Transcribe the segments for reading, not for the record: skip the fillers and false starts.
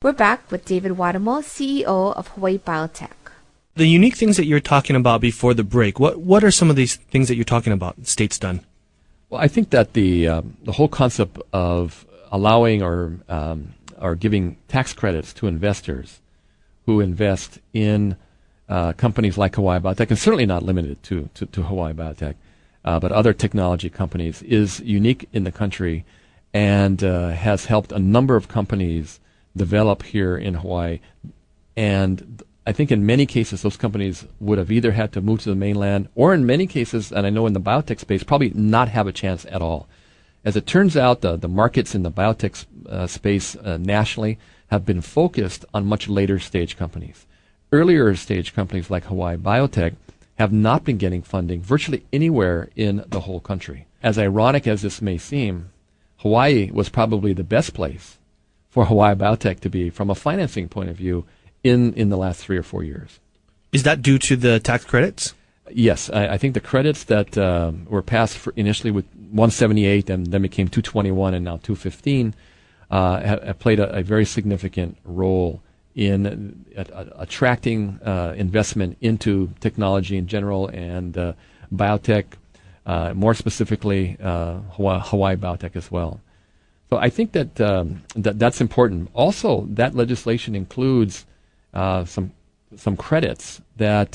We're back with David WATUMULL, CEO of Hawaii Biotech. The unique things that you're talking about before the break, what are some of these things that you're talking about, states done? Well, I think that the whole concept of allowing or giving tax credits to investors who invest in companies like Hawaii Biotech, and certainly not limited to Hawaii Biotech, but other technology companies, is unique in the country and has helped a number of companies develop here in Hawaii. And I think in many cases those companies would have either had to move to the mainland or in many cases, and I know in the biotech space, probably not have a chance at all. As it turns out, the markets in the biotech space nationally have been focused on much later stage companies. Earlier stage companies like Hawaii Biotech have not been getting funding virtually anywhere in the whole country. As ironic as this may seem, Hawaii was probably the best place for Hawaii Biotech to be from a financing point of view in the last 3 or 4 years. Is that due to the tax credits? Yes, I think the credits that were passed initially with 178 and then became 221 and now 215 have played a very significant role in attracting investment into technology in general and biotech, more specifically Hawaii Biotech as well. So I think that that's important. Also, that legislation includes some credits that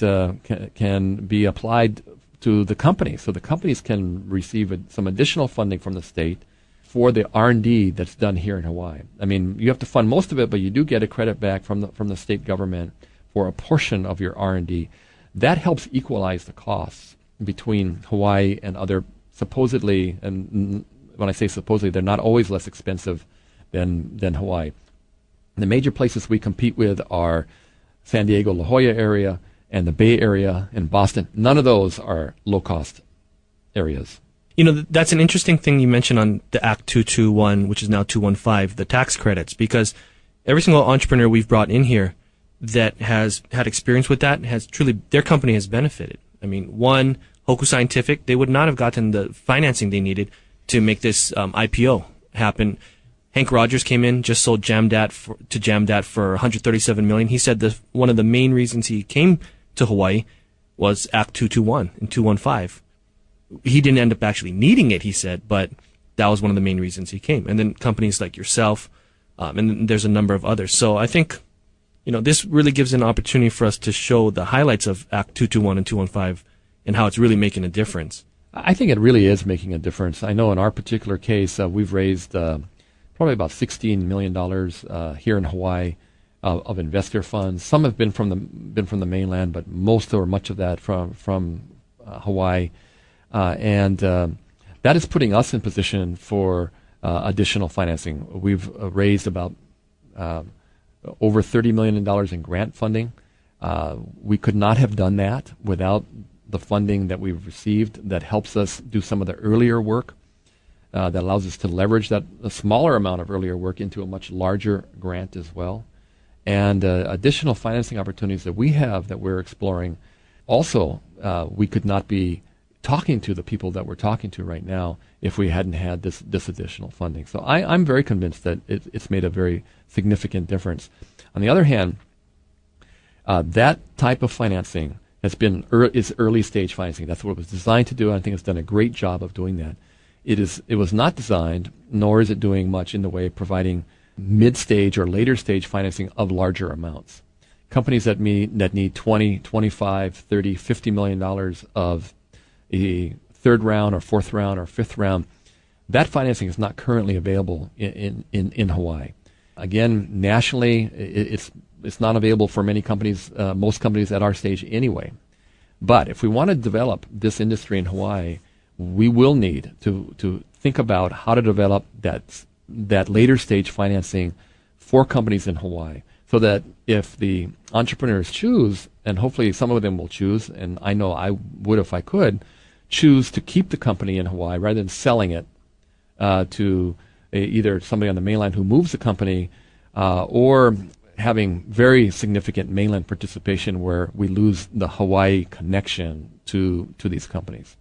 can be applied to the companies. So the companies can receive some additional funding from the state for the R&D that's done here in Hawaii. I mean, you have to fund most of it, but you do get a credit back from the state government for a portion of your R&D. That helps equalize the costs between Hawaii and other supposedly, and when I say supposedly, they're not always less expensive than Hawaii. The major places we compete with are San Diego, La Jolla area, and the Bay Area and Boston. None of those are low-cost areas. You know, that's an interesting thing you mentioned on the Act 221, which is now 215, the tax credits, because every single entrepreneur we've brought in here that has had experience with that has truly, their company has benefited. I mean, one, Hoku Scientific, they would not have gotten the financing they needed to make this IPO happen. Hank Rogers came in, just sold Jamdat for $137 million. He said one of the main reasons he came to Hawaii was Act 221 and 215. He didn't end up actually needing it, he said, but that was one of the main reasons he came. And then companies like yourself, and there's a number of others. So I think, you know, this really gives an opportunity for us to show the highlights of Act 221 and 215 and how it's really making a difference. I think it really is making a difference. I know in our particular case, we've raised probably about $16 million here in Hawaii of investor funds. Some have been from the mainland, but most or much of that from Hawaii, and that is putting us in position for additional financing. We've raised about over $30 million in grant funding. We could not have done that without the funding that we've received that helps us do some of the earlier work. That allows us to leverage a smaller amount of earlier work into a much larger grant as well. And additional financing opportunities that we have that we're exploring. Also, we could not be talking to the people that we're talking to right now if we hadn't had this additional funding. So I'm very convinced that it's made a very significant difference. On the other hand, that type of financing is early stage financing. That's what it was designed to do, and I think it's done a great job of doing that. It was not designed, nor is it doing much in the way of providing mid-stage or later stage financing of larger amounts. Companies that need 20, 25, 30, $50 million of a third round or fourth round or fifth round, that financing is not currently available in Hawaii. Again, nationally, it's not available for many companies, most companies at our stage anyway. But if we want to develop this industry in Hawaii, we will need to think about how to develop that later stage financing for companies in Hawaii, so that if the entrepreneurs choose, and hopefully some of them will choose, and I know I would if I could, choose to keep the company in Hawaii rather than selling it to either somebody on the mainland who moves the company or having very significant mainland participation where we lose the Hawaii connection to these companies.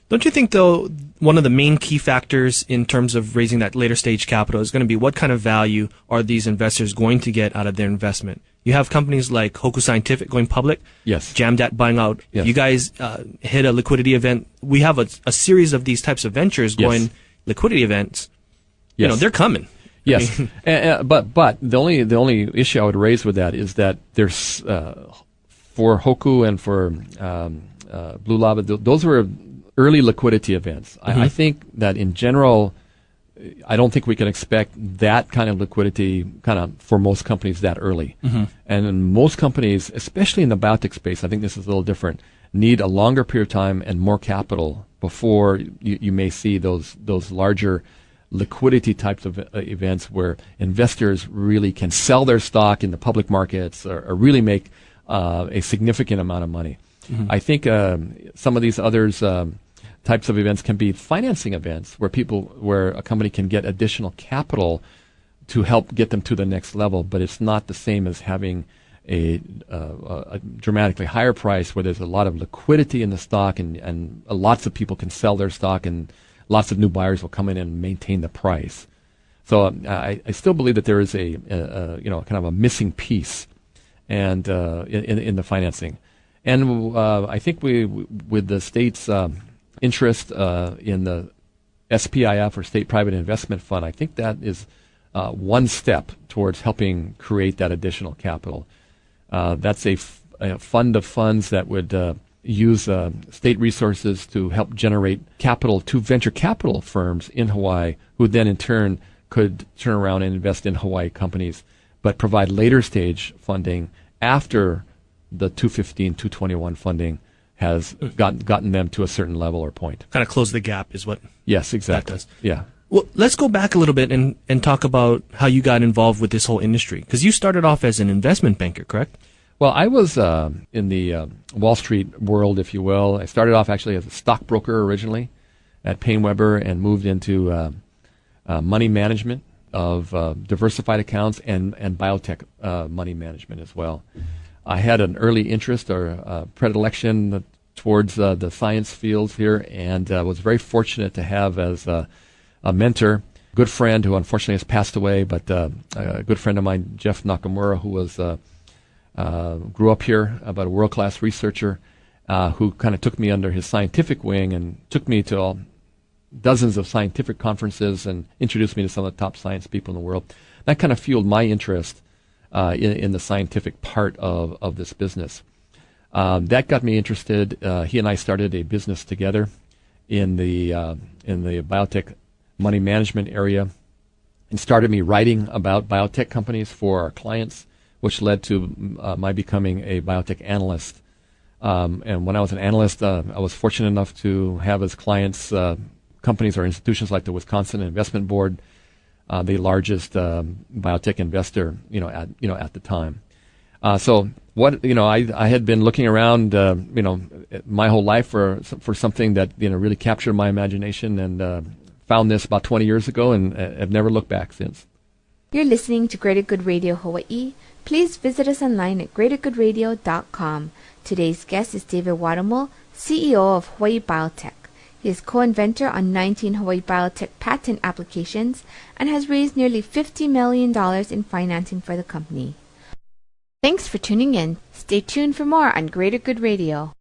Don't you think, though, one of the main key factors in terms of raising that later stage capital is going to be what kind of value are these investors going to get out of their investment? You have companies like Hoku Scientific going public. Yes. Jamdat buying out. Yes. You guys hit a liquidity event. We have a series of these types of ventures going liquidity events. Yes. You know, they're coming. Yes. But the only issue I would raise with that is that there's for Hoku and for Blue Lava, those were early liquidity events. Mm-hmm. I think that in general, I don't think we can expect that kind of liquidity for most companies that early. Mm-hmm. And most companies, especially in the biotech space, I think this is a little different, need a longer period of time and more capital before you may see those larger liquidity types of events where investors really can sell their stock in the public markets or really make a significant amount of money. Mm-hmm. I think some of these others types of events can be financing events where a company can get additional capital to help get them to the next level, but it's not the same as having a dramatically higher price where there's a lot of liquidity in the stock and lots of people can sell their stock and lots of new buyers will come in and maintain the price. So I still believe that there is a kind of a missing piece and in the financing. And I think with the state's interest in the SPIF or State Private Investment Fund, I think that is one step towards helping create that additional capital. That's a fund of funds that would use state resources to help generate capital to venture capital firms in Hawaii, who then in turn could turn around and invest in Hawaii companies, but provide later stage funding after the 215, 221 funding has gotten them to a certain level or point. Kind of close the gap is what. Yes, exactly. That does. Yeah. Well, let's go back a little bit and talk about how you got involved with this whole industry. Because you started off as an investment banker, correct? Well, I was in the Wall Street world, if you will. I started off actually as a stockbroker originally at Payne Weber and moved into money management of diversified accounts and biotech money management as well. I had an early interest or predilection towards the science fields here and was very fortunate to have as a mentor, good friend who unfortunately has passed away, but a good friend of mine, Jeff Nakamura, who was grew up here, about a world-class researcher who kind of took me under his scientific wing and took me to dozens of scientific conferences and introduced me to some of the top science people in the world. That kind of fueled my interest in the scientific part of this business. That got me interested. He and I started a business together in the biotech money management area and started me writing about biotech companies for our clients, which led to my becoming a biotech analyst. And when I was an analyst, I was fortunate enough to have as clients companies or institutions like the Wisconsin Investment Board, the largest biotech investor, at the time. So what I had been looking around, my whole life for something that really captured my imagination, and found this about 20 years ago, and have never looked back since. You're listening to Greater Good Radio Hawaii. Please visit us online at greatergoodradio.com. Today's guest is David WATUMULL, CEO of Hawaii Biotech. He is co-inventor on 19 Hawaii Biotech patent applications and has raised nearly $50 million in financing for the company. Thanks for tuning in. Stay tuned for more on Greater Good Radio.